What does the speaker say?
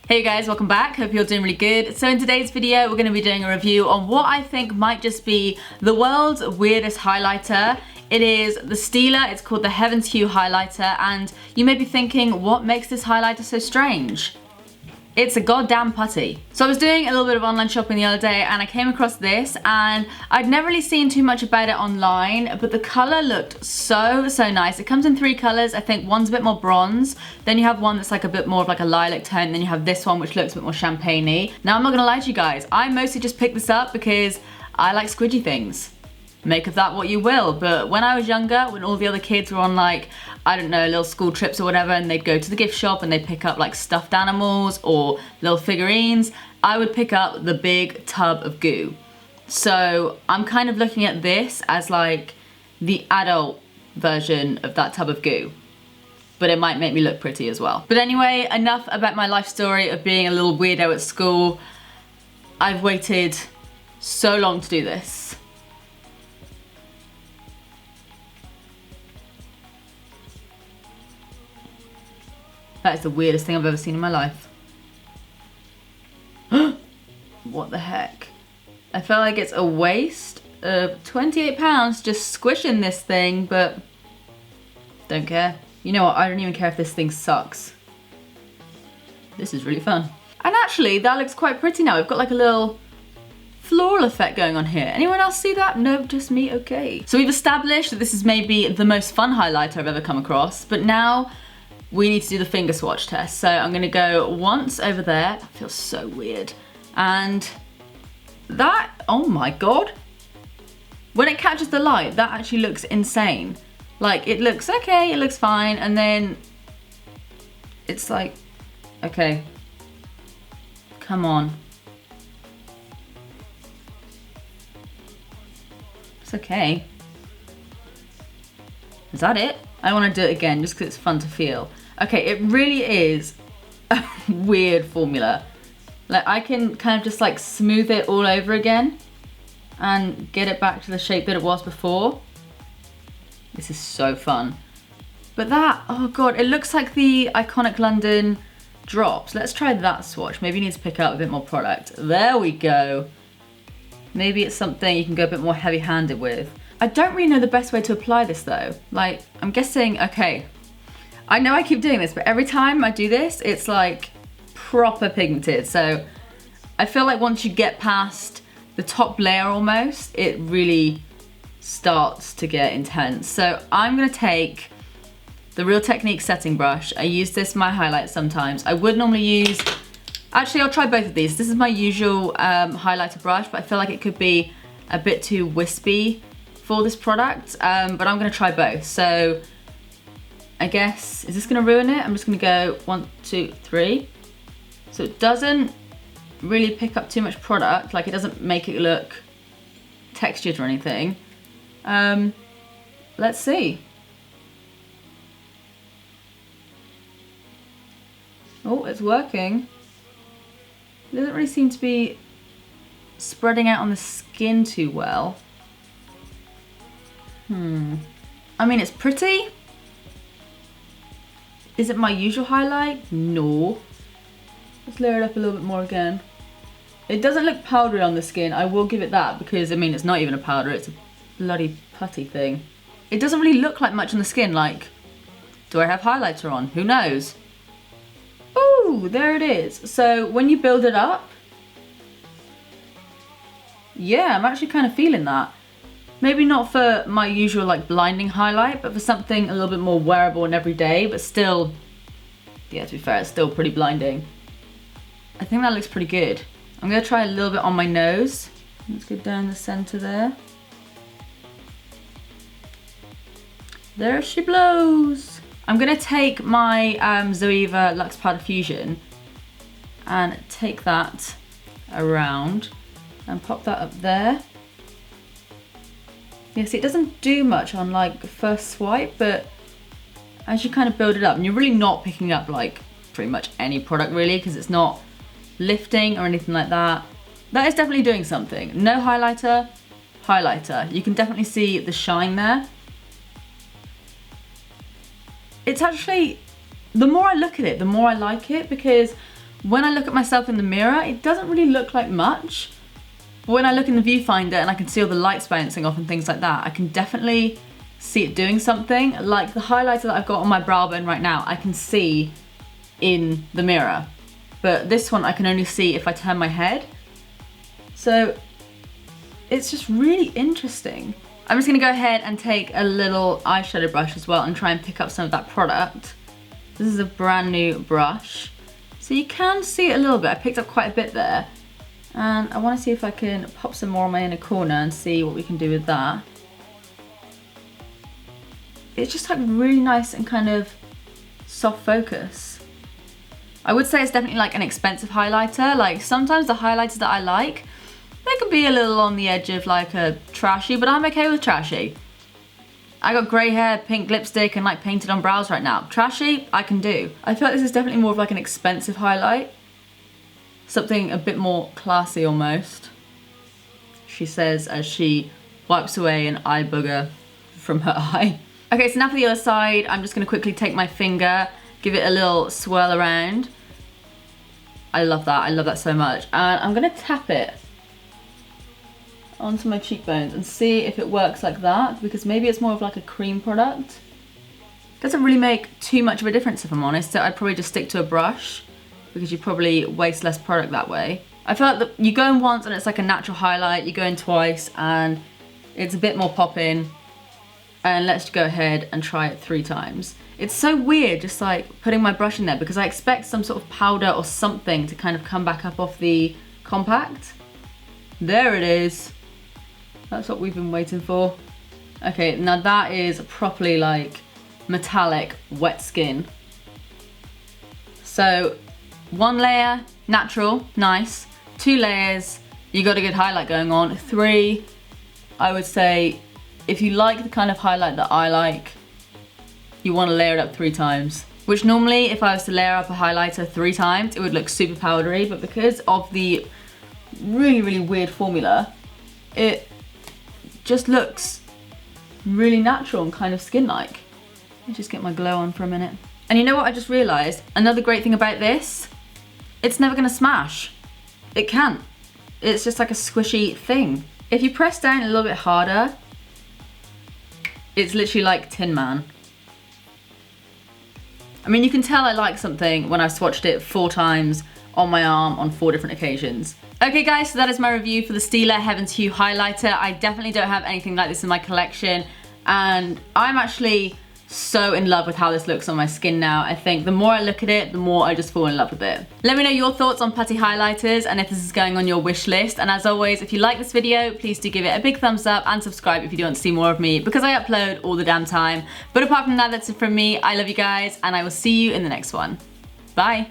Hey guys, welcome back. Hope you're doing really good. So in today's video, we're going to be doing a review on what I think might just be the world's weirdest highlighter. It is the Stila. It's called the Heaven's Hue highlighter, and you may be thinking, what makes this highlighter so strange? It's a goddamn putty. So I was doing a little bit of online shopping the other day and I came across this, and I'd never really seen too much about it online, but the color looked so nice. It comes in 3 colors. I think one's a bit more bronze, then you have one that's like a bit more of like a lilac tone, then you have this one which looks a bit more champagne-y. Now I'm not gonna lie to you guys, I mostly just picked this up because I like squidgy things. Make of that what you will, but when I was younger, when all the other kids were on like, I don't know, little school trips or whatever, and they'd go to the gift shop and they'd pick up like stuffed animals or little figurines, I would pick up the big tub of goo. So I'm kind of looking at this as like the adult version of that tub of goo, but it might make me look pretty as well. But anyway, enough about my life story of being a little weirdo at school. I've waited so long to do this. That is the weirdest thing I've ever seen in my life. What the heck? I feel like it's a waste of £28 just squishing this thing, but don't care. You know what, I don't even care if this thing sucks. This is really fun. And actually, that looks quite pretty now. We've got like a little floral effect going on here. Anyone else see that? No, just me, okay. So we've established that this is maybe the most fun highlighter I've ever come across, but now we need to do the finger swatch test. So I'm gonna go once over there. That feels so weird. And that, oh my God. When it catches the light, that actually looks insane. Like it looks okay, it looks fine. And then it's like, okay, come on. It's okay. Is that it? I want to do it again just because it's fun to feel. Okay, it really is a weird formula. Like I can kind of just like smooth it all over again and get it back to the shape that it was before. This is so fun. But that, oh God, it looks like the iconic London drops. Let's try that swatch. Maybe you need to pick up a bit more product. There we go. Maybe it's something you can go a bit more heavy-handed with. I don't really know the best way to apply this though. Like, I'm guessing, okay, I know I keep doing this, but every time I do this, it's like proper pigmented. So I feel like once you get past the top layer almost, it really starts to get intense. So I'm gonna take the Real Technique setting brush. I use this in my highlights sometimes. I would normally use, actually I'll try both of these. This is my usual highlighter brush, but I feel like it could be a bit too wispy for this product, but I'm gonna try both. So I guess, is this gonna ruin it? I'm just gonna go 1, 2, 3. So it doesn't really pick up too much product, like it doesn't make it look textured or anything. Let's see. Oh, it's working. It doesn't really seem to be spreading out on the skin too well. I mean, it's pretty. Is it my usual highlight? No. Let's layer it up a little bit more again. It doesn't look powdery on the skin, I will give it that, because I mean, it's not even a powder, it's a bloody putty thing. It doesn't really look like much on the skin, like, do I have highlighter on? Who knows? Ooh, there it is. So when you build it up, yeah, I'm actually kind of feeling that. Maybe not for my usual like blinding highlight, but for something a little bit more wearable and everyday, but still, yeah, to be fair, it's still pretty blinding. I think that looks pretty good. I'm gonna try a little bit on my nose. Let's go down the center there. There she blows. I'm gonna take my Zoeva Luxe Powder Fusion and take that around and pop that up there. Yeah, see, it doesn't do much on like first swipe, but as you kind of build it up, and you're really not picking up like pretty much any product really, because it's not lifting or anything like that. That is definitely doing something. No highlighter, highlighter. You can definitely see the shine there. It's actually, the more I look at it, the more I like it, because when I look at myself in the mirror, it doesn't really look like much. But when I look in the viewfinder and I can see all the lights bouncing off and things like that, I can definitely see it doing something. Like the highlighter that I've got on my brow bone right now, I can see in the mirror. But this one I can only see if I turn my head. So it's just really interesting. I'm just gonna go ahead and take a little eyeshadow brush as well and try and pick up some of that product. This is a brand new brush. So you can see it a little bit. I picked up quite a bit there. And I wanna see if I can pop some more on my inner corner and see what we can do with that. It's just like really nice and kind of soft focus. I would say it's definitely like an expensive highlighter. Like sometimes the highlighters that I like, they could be a little on the edge of like a trashy, but I'm okay with trashy. I got grey hair, pink lipstick, and like painted on brows right now. Trashy, I can do. I feel like this is definitely more of like an expensive highlight. Something a bit more classy almost. She says as she wipes away an eye booger from her eye. Okay, so now for the other side, I'm just gonna quickly take my finger, give it a little swirl around. I love that so much. And I'm gonna tap it onto my cheekbones and see if it works like that, because maybe it's more of like a cream product. Doesn't really make too much of a difference if I'm honest, so I'd probably just stick to a brush because you probably waste less product that way. I feel like you go in once and it's like a natural highlight, you go in twice and it's a bit more popping, and let's go ahead and try it 3 times. It's so weird just like putting my brush in there because I expect some sort of powder or something to kind of come back up off the compact. There it is. That's what we've been waiting for. Okay, now that is properly like metallic wet skin. So 1 layer, natural, nice. 2 layers, you got a good highlight going on. 3, I would say if you like the kind of highlight that I like, you want to layer it up 3 times. Which normally if I was to layer up a highlighter 3 times, it would look super powdery, but because of the really, really weird formula, it just looks really natural and kind of skin-like. Let me just get my glow on for a minute. And you know what I just realized? Another great thing about this, it's never gonna smash. It can't. It's just like a squishy thing. If you press down a little bit harder, it's literally like Tin Man. I mean, you can tell I like something when I've swatched it 4 times on my arm on 4 different occasions. Okay guys, so that is my review for the Stila Heaven's Hue highlighter. I definitely don't have anything like this in my collection, and I'm actually so in love with how this looks on my skin now. I think the more I look at it, the more I just fall in love with it. Let me know your thoughts on putty highlighters and if this is going on your wish list. And as always, if you like this video, please do give it a big thumbs up and subscribe if you do want to see more of me, because I upload all the damn time. But apart from that, that's it from me. I love you guys, and I will see you in the next one. Bye.